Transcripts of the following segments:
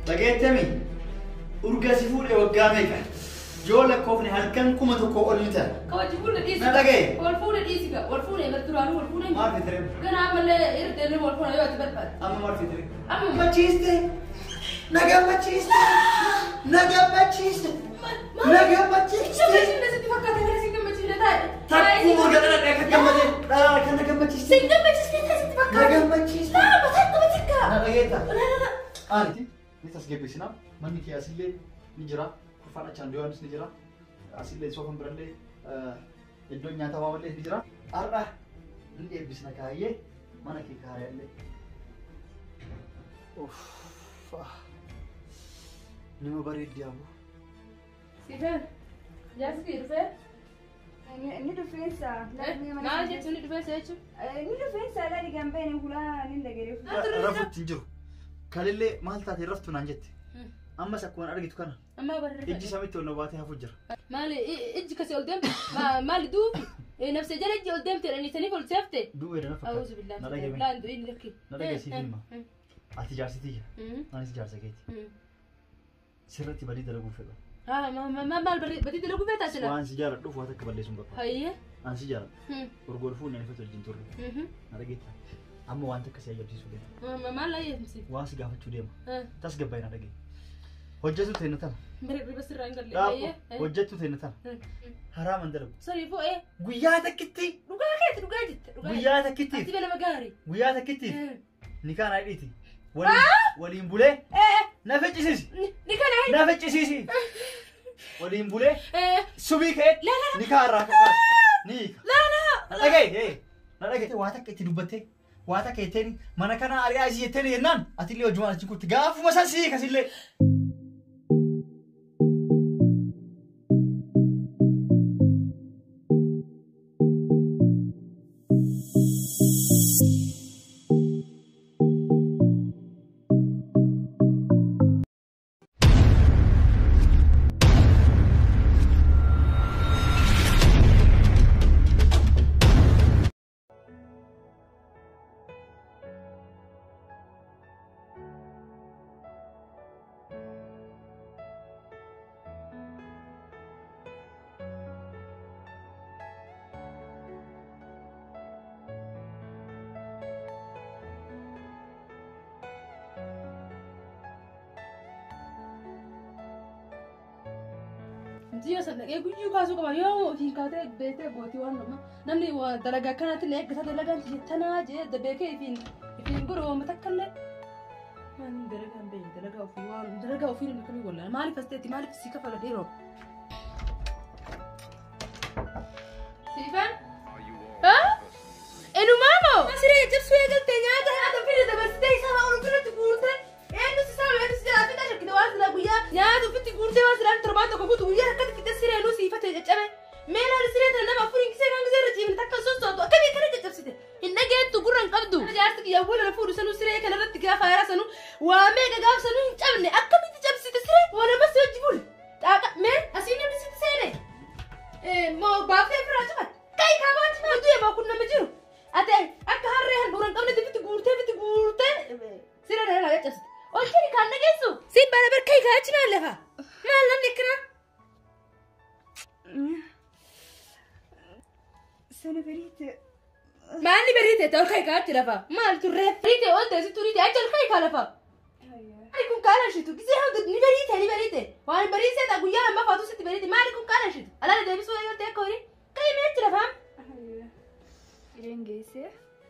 لقيت تمي أرجع سفوري وقامك جولا كوفني هالكن كم تكو أولمتا كواجبون الإيسي نلاقي والفون الإيسي والفون يبتلونه والفون ما في تريب كان عمل يردن والفون أيوة تبربر أما ما في تريب أما ما تشيستي نجا ما تشيستي نجا ما تشيستي نجا ما تشيستي شو بس أنت فكرت أنا سيكون بتشيل ده تكو مرجع أنا كم بدي لا كان نجا ما تشيستي سيكون بتشيل ده أنت فكرت نجا ما تشيستي لا بتحكي نلاقيتها لا أنتي نتسجل بسنا مني كي أسيلي نجرا كفانا تشانديوانس نجرا أسيلي سوفن برلي الدنيا تمام اللي نجرا أربعة اللي بسنا كايه mana ke kaya le nima bareeddi abu Stephen jaski dhufe ni dhufeensa maal jettu ni dhufeensa jechuun ni dhufeensa laali gambeen hulaa nin dagereef rafutti jiru kalillee maal taate raftu naan jette ammas akkuma argitu kana amma barre ijji samitti ol baatee hafu jira maal ijji kasi ol deemte maal duubi نفس جلد جلد دمت لأني تاني قلت سافته. دوّي أنا فكر. أعوذ بالله. لا ندوي لك. نرجع سيدنا. أتجار سيدي. أنا سجار سكيت. سرتي بدي دلقو فيها. ما بدي دلقو فيها تاسلا. وأنا سجارة دوّ فاتك كبر ليسون بقى. هاي. أنا سجارة. ورجول فون يعني فترة جنتور. نرجع. أما وأنت كسي أجاب جيسو ده. ما لا يمسي. وأنا سجافة شو تاس جباين نرجع. هجتوا ثينا تام. بس الرانجر ليه؟ هجتوا ثينا تام. حرام عندنا. سوري فوق إيه؟ وياك كتي. رجعت. وياك كتي. أنت بلا مجاري. وياك كتي. نكان عيدتي. ولين بوله. إيه. نافج سيسي. نكان عيد. نافج سيسي. ولين بوله. إيه. سبيك. لا. نكان راك. نيك. لا. نلاقي. نلاقي. واتك كتي دبته. واتك كتير. mana kana ari aji yetene yennan. Atili ojuman chikuti. Gafu masasi kasile. Dia sana kayak gue juga suka banget ya, tingkatnya bete buat iwan nama. Namni wah dalaga kan nanti naik kita dalaga nanti tanah aja, debeke ifin guru mata kalle. Man dalaga be, dalaga ufiwan, dalaga ufin nak kami gola. Mali pasti mali pasti kafala dero. Stephen? Hah? Enu mamo? Masih aja suya kan tanya ada film dah bersih sama orang tu tu kurte. Enu sih sama enu sih tapi dah kita was lagu ya. Ya tu fit kurte was lan terbato kau tu ya kan kita sih enu sih fat aja cabe. Mela sih ada nama furing sih kan sih rajin tak kasus tu. Kami kan aja sih. Inna get tu kurang kabdu. Jadi arti ya wala furu sanu sih kan ada tiga fayara sanu. Wa mega gaf sanu cabne. Akami tu cab sih sih. Wala mas wajibul. Men asini tu sih sih. Mau bafle firaja mat. Kai kamu aja mau tu ya mau kunna majiru. Ate akka harrehan durang qabne dibiti guurte sira dana laga cabsite ol kiri kanna geessu si barabar kai kaachi maalafa maalan nikra sana berite maani berite tol kai kaachi lafa maal turre berite ol desi turite ajal kai kalafa maali kun kaala shitu gize hawd ni berite waan berise ta guyala ma fatu sitti berite maali kun kaala shitu alala debisu ayo te kori kai meetti lafa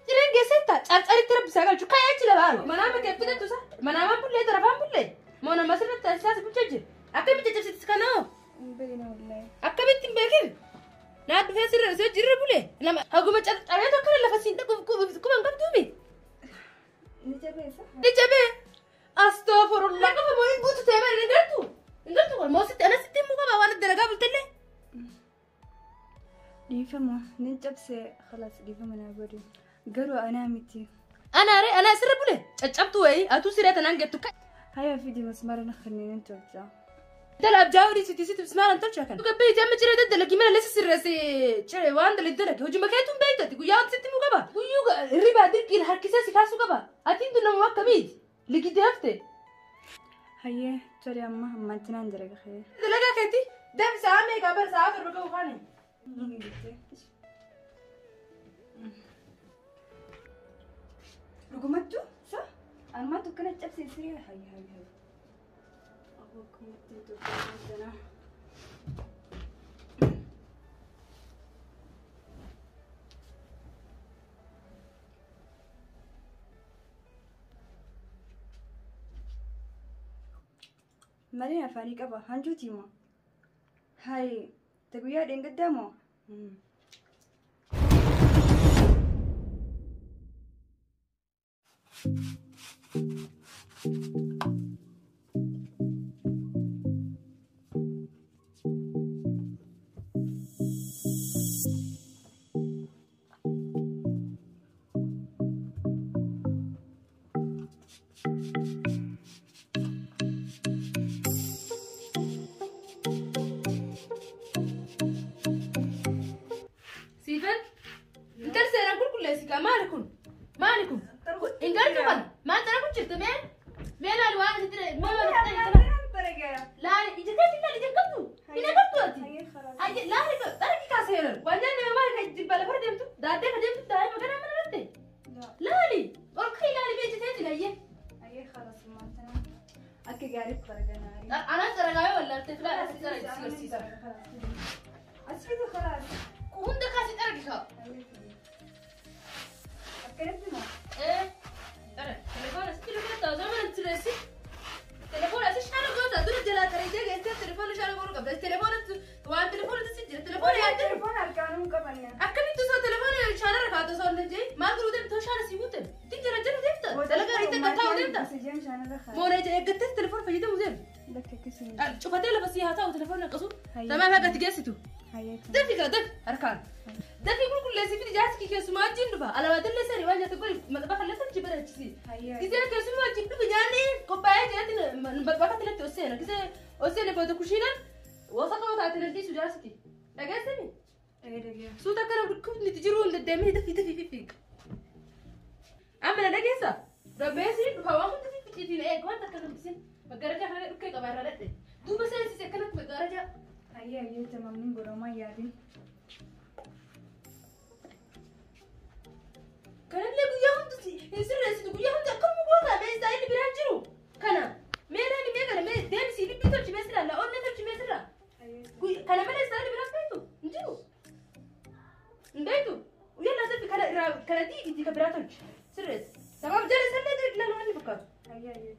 Jiren gesetta carcari terab sagal cuka ya cila baru mana me ke pida tusa mana ma bulle terafan bulle mona masina tasas bucaje akabi cecep sikana bena wallahi akabi timbekir na du fesir se jirre bulle lama aguma carcari to kala la fasin ku ban gam dubi ni jabe astaghfirullah ka mo in butu tebe ni ngartu ko mo sitte ana sitte mu ba wana daraga bultelle ديفما نجبسه خلاص ديفما أنا بدي قالوا أنا متي أنا سر بوله أجبتوا إيه أتو سيرة أنا جبتوا كا هيا فيديو مسمار نخلينا نتوجع دلاب جاوري ستي مسمار أنت شو كان تقبل جام جري ده دلك يمنا لسه سر سي شيء وان دل الدرك هو جمكاتهم بيتا تقول يا ستي مقبا ويوجا ريبا ديك الحركسة سكاسو قبا أتين دنا ما كميد لقي دافته هيه ترى أما أنت نندرج خير تلاقي كتي دم سامي قبل سافر بقى وخاني رقمتو صح أنا ما تكنت أبسي سريع هاي أبوكم تدو عندنا مالين أفاني كبا هنجو تيما هاي تقويا دين قدامه مالكم إن قلتوا كنا ما أنت أنا كنت شفت مين الوان تدري ما لا إذا كنت لا إذا كنتوا هنا كنتوا أنتي لا ترى كاسيرن وأنا ما مالك جيب بالك فرد يمتو دارتي خدمت داري ما كنا من ردي لا لي أوكي لا لي بيجي تاني لا أيه خلاص ما أنت أكيد قارب فرقنا أنا ترى جاي ولا تفلا أسيسر أسيسر خلاص كون ده كاسي ترى كرتنا إيه ترى تلفون أسير كده زمان ترسي تلفون أسير شنو قلت أدور جلا ترى إذا جت تلفون شنو قلت قبل تلفون توان تلفون تسجل تلفون يا تلفون القانون قبلنا أكمل توصل تلفون شنو ركعت توصل نجي ما قلت أنت توصل سيبوتن تيجي رجل دفتر تلاقي ريتك كتاو دفتر مو رجع قلت تلفون فجيت مزين لك كسي شوف هتلا بس هي هتاو تلفون نقصو تمام هذا تجسيتو دفي دف أركان دفي كل لازم في جاسكي كسمة جنبها على ما تلا سري واجه تقول ما تبغى خلص تجيبها تشي إذا كسمة جنب بجاني كوباية جاتي بقى تلا توسينا كذا وسينا بدو كوشينا وصلوا تعتنا دي سجاسكي تجسمي إيه سودا كانوا بكون نتجرون للدم دفي فيك أما أنا جالسة ربيسي بخوام دفي في تيجي إيه كمان تكلم بسين مقارجة حنا أوكي كبار رأتي دو بس أنا سكنت مقارجة هي تمام من برا يادي كان اللي بياهم تسي يصير رئيس بياهم تأكل مبوضة ما يستاهل اللي بيرجعوا كنا مين هني مين كنا مين دين سيدي بيتر جبه سرا لا أون نتر جبه سرا كنا مين يستاهل اللي بيرجعوا نجيبه نجيبه ويلا زي كنا دي كبراتهم سرس تمام جالس هلا درك لا لوني بكر هي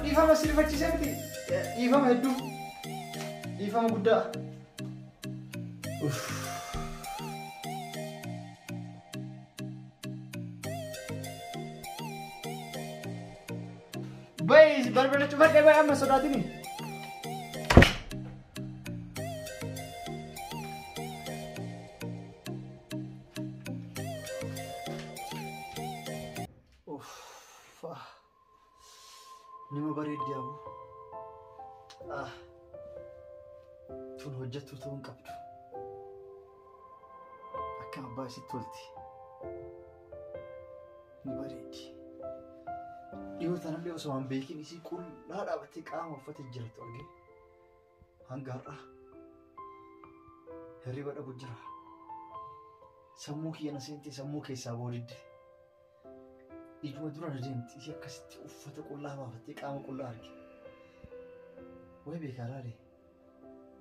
Difama sirfachiisee miti. Difama hedduu. Difama guddaa. Bayi balbala cufadhee bayi amma sodaatini. Nima bareeddi abu. Tun hojjettu ta'uun qabdu. Akka abbaa isitti tolti. Ni bareeddi. Dhiyoo tanallee osoo hin beekin isii qullaa dhaabattee qaama uffatee jirtu argee. Hanga har'aa hirriba dhabu jira. Sammuu kiyya na seentee sammuu keessaa boodidde. Ijuma dura na deemti ishee akkasitti uffata qullaa baafattee qaama qullaa arge. Way beekaa laale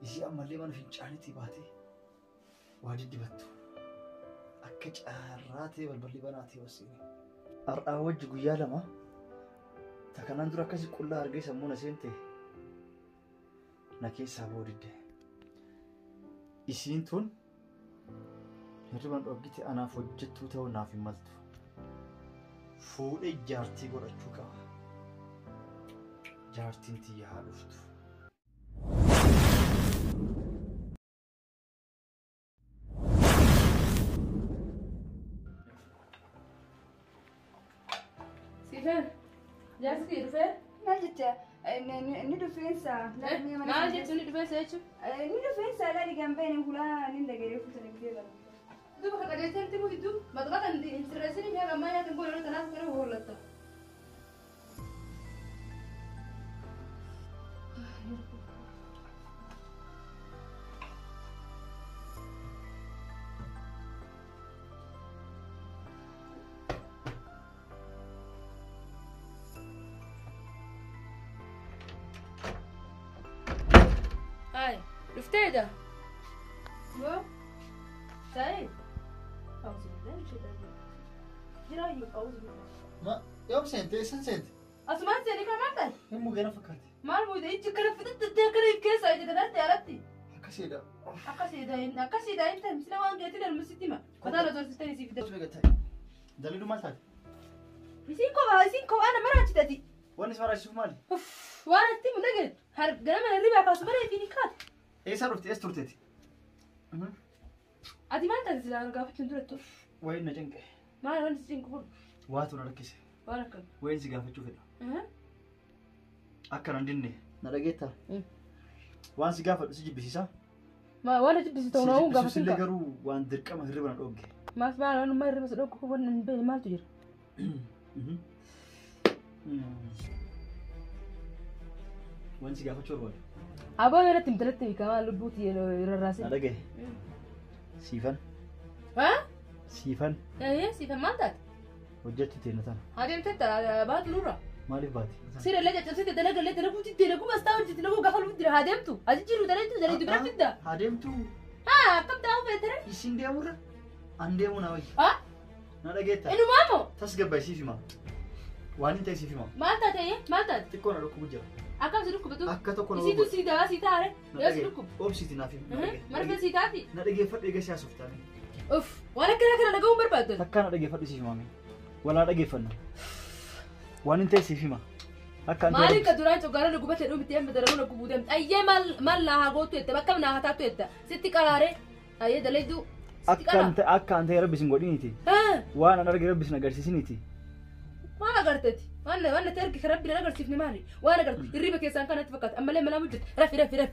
ishee ammallee mana fincaaniitii baatee waa diddibattu akka caarraatee balballi banaatee wasiin har'aa wajji guyyaa lama takanaan dura akkasi qullaa argee sammuu na seente na keessaa boodidde isiin tun hirriban dhoggite anaaf hojjettuu ta'uu naaf hin maltu fuudhee jaartii godhachuu qaba jaartiin tiyya haa dhuftu. Sifen, jaarsi kee dhufee? Maal jetta? Inni dhufeensa. Maal jettu inni dhufeensa jechuun? Inni dhufeensa laali gambeen hulaa inni dagaree fuutanii gudee bara. Duuba kan qajeelchatti muti duuba maqaa kan sirreessanii fi hagammaa nyaatan goone kanaaf kana hollatta. Hai, dhufteedha? Yoo? Said? أعوذ بالله من الشيطان الرجيم. جرايم أعوذ بالله. ما يوم سنتي سنتي أسمعت زيني كمان؟ هم جانا فكرت ما الموضوع يجي كنا فتت تذكري كيس أجي كذا تعرفتي. كسيدا أكاسيدا أنت مثل وان قلت لي المسيتما. كذا زور ستاني سيف ده. بس بقى دليل ما تاج يسينكو أنا مرة تدي. وانا اسمع شوف مالي وانا تيم دقل هر قلنا الربع كاس مرة فيني كات. ايه صرفتي ايش ترتيتي أدي ما أنت تزلا أنا قافت ندرتو. وين نجنك ما أنا نسينكو. واتو نركز وانا كم. وين سيقافة شوفنا أكن عندني نرجيتها وان سيقافة سيجي بسيسا ما وانا جبت تونا هو قافت سيجي لقرو وان درك ما هربنا الأوج ما في أنا ما هرب مسدوك كوبا نبين ما تجر وان سيقافة شو أبغى أنا تمتلتني كمان لبوتي الراسي نرجع سيفن ها سيفن إيه سيفن ما أنت وجدت تينتان هذه متى بعد لورا مالي باتي سير اللي جت سير دلنا قلت له كنت دلنا كم استوى جت له قفل بدري هادمتو أجيرو دلنا دبر فدا هادمتو كم تعرف ترى يسين ديامورا عنديمو ناوي نرجعتها إنه مامو تسقى بيسيفي ما وانين تيسيفي ما أنت تيه ما أنت تكون على كوبجا أكم سلوك بدو أكتر يسيتو سيدا سيدا هره يا سلوك أوبسيتي نافي مرة سيداتي نرجع فرد إيجا سياسوفتاني أوف وأنا كنا نقوم بربادل تكان نرجع فرد سيفي مامي ولا نرجع فن وانين تيسيفي ما مالك كدوران تقارن نقوبة الأم تيم بدرون نقوبودم أيه مال لا هاقوتو يتا بكم نهاتاتو يتا ستي قرارة أيه دليدو أكان تي ربي سنقولينيتي وانا نرجع ربي سنقرسيسينيتي ما قرتتي وانا تركي ربي لا قرسيفني مالي وانا قرت الريبه كيسان كانت فقط اما لما لا وجدت رفي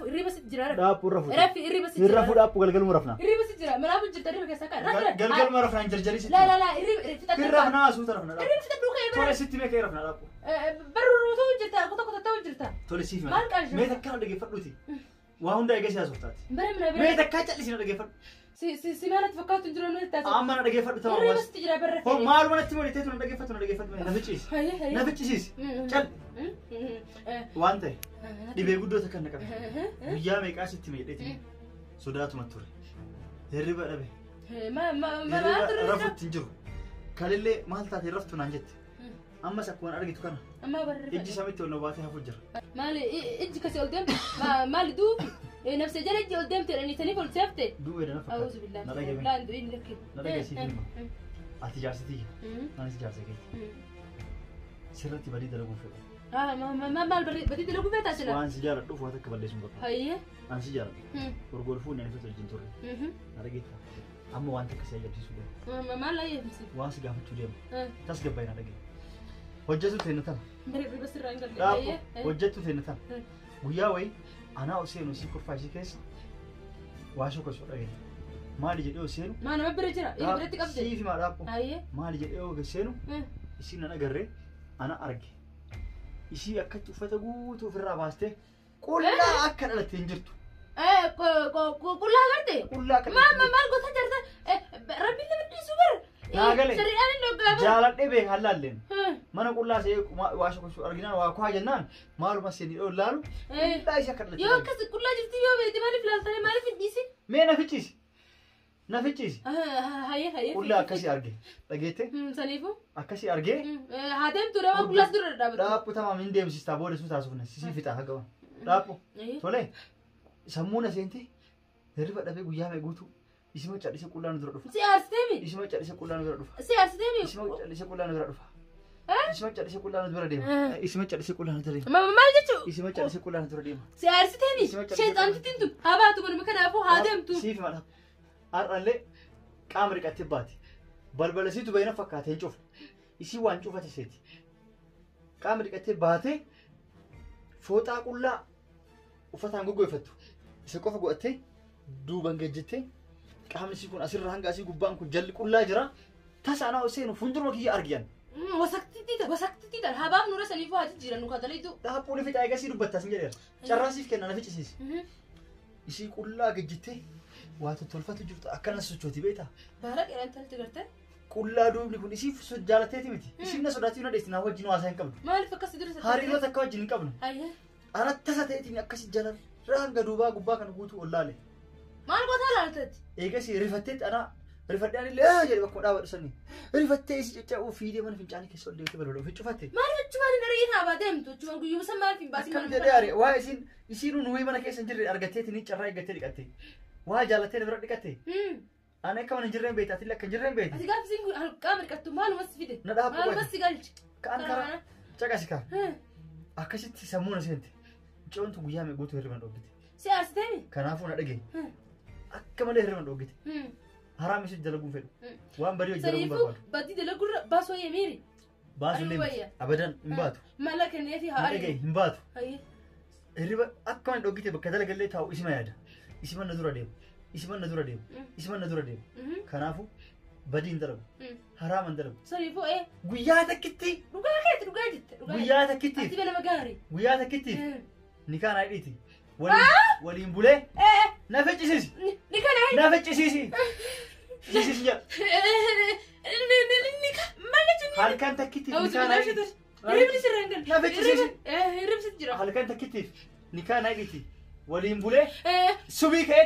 الريبه سجرا رفي رفي الريبه سجرا رفي قلقل مرفنا الريبه سجرا ما لا وجدت الريبه كيسان كان رفي قلقل مرفنا انجرجري ستي لا الريبه رفنا سو ترفنا الريبه فتدوك تولي ستي ميك رفنا رابو برو توجرتا كنت توجرتا تولي سيفي مالك أجل ميتا كان دغه فدوتي واهوندا ايغا سياسوفتات برمنا ميتا كاچلي سينا دغه فد سيمانه فكرت انجرو نتا اما انا دغه فد تمام الريبه سجرا برفي هو مال ونتي ولي تيتو دغه فد نفچيس هي نفچيس چل وانته دبي غدو تكنك ويا ميقا ستي ميدتي سوداتو متور هربا دبي ما رفت تنجرو كالله مالتا رفتو نانجت اما سكون ارغيتو كان اما بر اجي سميتو نوباتي هفجر مالي اجي كسي قدام مالي دو نفس جلدي قدام تراني تليفون سيفتي دو انا فكر اعوذ بالله لا عنده ايه لك نرجع سيفي اتجار ستي انا سجار سكيت سرتي بدي دلو فيك ما بدي دلو فيك عشان وان سجاره دو فاتك بليسم بقى هي ان سجاره ورغولفون يعني فتل جنتور نرجع اما وانت كسي يجي سوده ما لا يمسي وان سغافتو ديم تسغباينا دغ وجهتو تنتان بس الرانغل وجهتو تنتان ويا وي انا اسينو سيكو فاشي كيس واشو كسو دغ مالي جدو سينو ما انا برجرا ايه برتي قبل سيفي ما دابو هي مالي جدو سينو اسينا نغري انا ارغي اسي اكتو فتغوتو في الراباسته كلها اكلت انجرتو كلها غرتي كلها ما قلت جرت ربي اللي بدي سوبر سريان انه جالدي بي حلالين mana qullaa see waasha kushu arginaan waa ku hajannaan maaluma seeni laalu illa isa kadla yoo kas qullaa jirti yoo beeti maaliif laaltanii maaliif hin dhiisin mee na fichisi nafichisi Hayyee. qullaa akkasii arge dhageette Saniifuu. akkasii argee Haademtu dama qullaas dura dhaabatu. dhaabbu tamaam hin deemsistaa booda sun taasifne sisii fixa hagawa dhaabbu tole sammuu na seente hirriba dhabee guyyaa mee guutuu isima cadhise qullaa nu dura dhufa Si aarsiteemi. isima cadhise qullaa nu dura dhufa Si aarsiteemi. isima cadhise qullaa nu dura dhufa isima cadhise qullaa nu dura deema isima cadhise qullaa nu dura deema Maal jechuu? isima cadhise qullaa nu dura deema Si aarsiteemi. Sheexaantitiin tun habaatu manuma kanaafuu haademtu. siif madha har'allee qaama dhiqattee baati balbala siitu bayina fakkaatee hin cufne isii waan cufate seeti qaama dhiqattee baatee fooxaa qullaa uffataan goggoifattu isa qofa godhattee duuban gejjettee qaamni isii kun asirra hanga asii gubbaan kun jalli qullaa jira tasaanaa seenu fuuldura kiyya argiyan Wasaktiidhaan habaaf nura saniifuu haa jijjiiran nu kataleetu. dhaabbuun fiixaa eegasii dubbattaa sin jedheera carraasiif kenna na ficcisiisi isii qullaa gejjettee waa tottolfatu jirtu akkana sochooti beektaa Baara qeeraan talti gartee. qullaa duubni kun isii jaalatteeti miti isiin na sodaatii na dheessinaa wajjin waasaa hin qabnu Maaliif akkasii dura hariiroo takka wajjin hin qabnu Hayyee. ana tasa ta'eetiin akkasi jalarraa hanga duubaa gubbaa kana guutuu ollaale Maal gootaa laalteetti? eegasii rifatteetti ana rifadhee ani lee jedhe bakkuma dhaabadhu sanii rifattee isi cacca'uu fiidee mana fincaanii keessa ol deemtee balbaloo fi cufatte Maaliif achumaan hin argin haabaa deemtu? Achumaan guyyuma san maaliif hin baasin? akkam jedhee ari waa isiin nuyi mana keessa hin jirre argatteetiin carraa eeggattee dhiqatte waa jaalattee bira dhiqatte ana akka mana hin jirreen beektaa ati akka hin jirreen beekti Ati gaafa siin qaama dhiqattu maalumas fide? na dhaabbu Maalumas si galchi? ka'an karaa caqasi kaa akkasitti sammuu na seente coontu guyyaa mee guutuu hirriban dhoggite Si aarsiteemi? kanaafuu na dhagee akka malee hirriban dhoggite haraa misu dalaguun fedhu waan badii hojii dalaguun Saniifuu barbaadu badii dalagurra baasoo yeemiiri. baasullee miti abadan hin baatu Mala kenneefi haa na dhagee hin baatu Hayyee. hirriba akka mana dhoggite bakka dalagallee taa'u isima yaada isima na dura deemu isima na dura deemu isima na dura deemu kanaafuu badii hin dalagu haraama hin dalagu Saniifuu guyyaa takkitti dhugaa keetti dhugaa jette. guyyaa takkittiif Ati bala magaarii. guyyaa takkittiif nikaan haadhiiti waliin bulee na ficcisiisi Ni kana hin. na ficcisiisi ficcisiisi jedha halkan takkittiif nikaan haadhiiti Hirribni sirra hin galle. Na ficcisiisi. Hirribsi jira. halkan takkittiif nikaan haadhiiti waliin bulee subii ka'e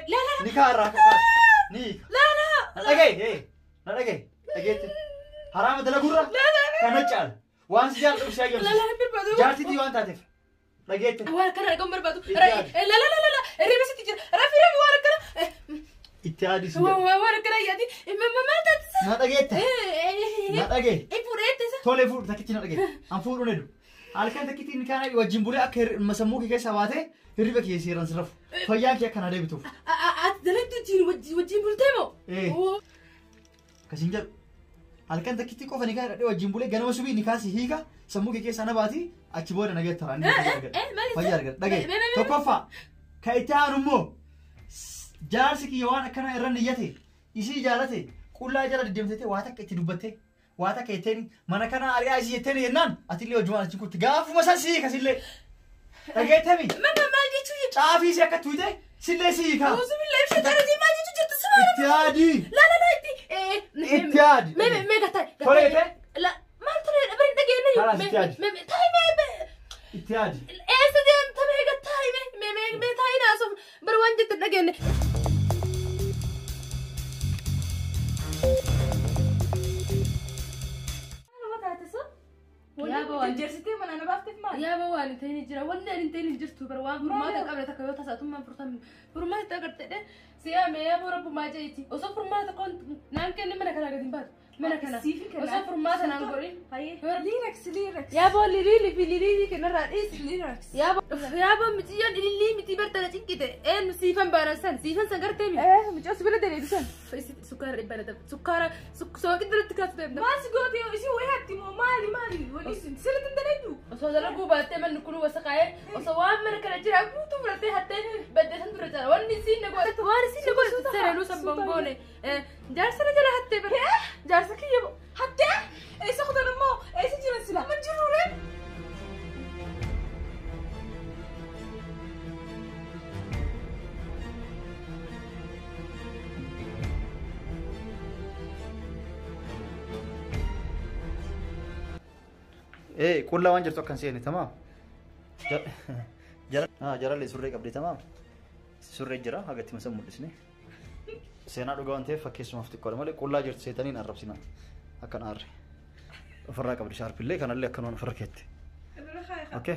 nikaa irraa kakkaatu ni hiika na dhagaye na dhagaye dhageetti haraama dalagurra kana caala waan si jaalladhu si agarsiisa Lala hin barbaadu. jaartitii waan taateef dhageetti Waan kana dhagahuun barbaadu. Itti Lala hirribsitti jira. Rafi waan akkana. itti aadisi Waan akkana yaadi. Maal taatisa? na dhageetta na dhagee Fuudheettisa. tolee fuudhu takkitti na dhagee an fuudhu nedhu halkan takkitti ni kaana wajjin bulee akka sammuu kee keessa baatee hirriba kee seeran sirrafu fayyaan kee akkana deebituuf Ati dalagdu wajjin bultee moo? Kasin jedhu halkan takkitti qofa ni kaana wajjin bulee ganama subii ni kaasi hiika sammuu kee keessa na baati achi booda na geettara inni fayyaa argata dhagee tokkoffaa ka itti aanu immoo jaarsi kiyya waan akkana irra niyyate isii jaalate qullaa jala deddeemtee waa takka itti dubbattee waa takka jetteen mana kana ari'aa isii jetteen yennaan atillee hojumaan achi kutti gaafuma san sii kasillee dhageettami Maal jechuu caafii isii akka tuute sillee sii kaa Bismillah ibsa darajii maal jechuu jirtu simaa. itti aadii itti aadi Mee gataa. toleete Maal ture bari dhageenye. Kalaas itti aadi. Taa'imee. itti aadi Eessa deemta mee gataa mee taa'inaa sof bari waan jette dhageenye. Yaaba waan jersitee mana na baafteef maal? Yaaba waan hin ta'in jira. Wanni ani hin ta'in jirtu bara waan furmaata qabne takka yoo tasaatummaan furtamne. Furmaata takka gartee siyaa mee yaaba rabbumaa jeeti. Osoo furmaata koon naan kenne mana kanaa gadi hin baatu. Mana kana. Osoo furmaata naan godhin. Liirax. Yaaba lirii kanarraa dhiisi. Liirax. Yaaba miciyyoon ilillii miti bartana cinqite. Eenyu siifan baanan siifan san gartee mi? Micoo sibila deebisan. Sukkaara dhibba na taphata. Sukkaara sooqi duratti kaatu deemta. Maal si goote isii wayaatti moo maali? Sirriitti hin dalagdu. Osoo dalaguu baattee manni kun wasa qaa'ee osoo waan mana kana jira guutuu fudhattee hattee baddeessan dura jira. Wanni isiin na godhatu waan isiin na godhatu seereenuu san bongoone. Jaarsa na jala hattee bara. Jaarsa kiyya Hattee? Eessa kutan immoo eessa jiran sila? Ma jiruure? qullaa waan jirtu akkan seene tamaam jarallee surree qabdee tamaam surree jira hagatti masan mul'isne seenaa dhugaa waan ta'eef fakkeessumaaf xiqqoodha malee qullaa jirtu seetaniin arrabsinaa akkan aarre ofirraa qabdi shaarpillee kanallee akkanumaan ofirra keetti. Okay.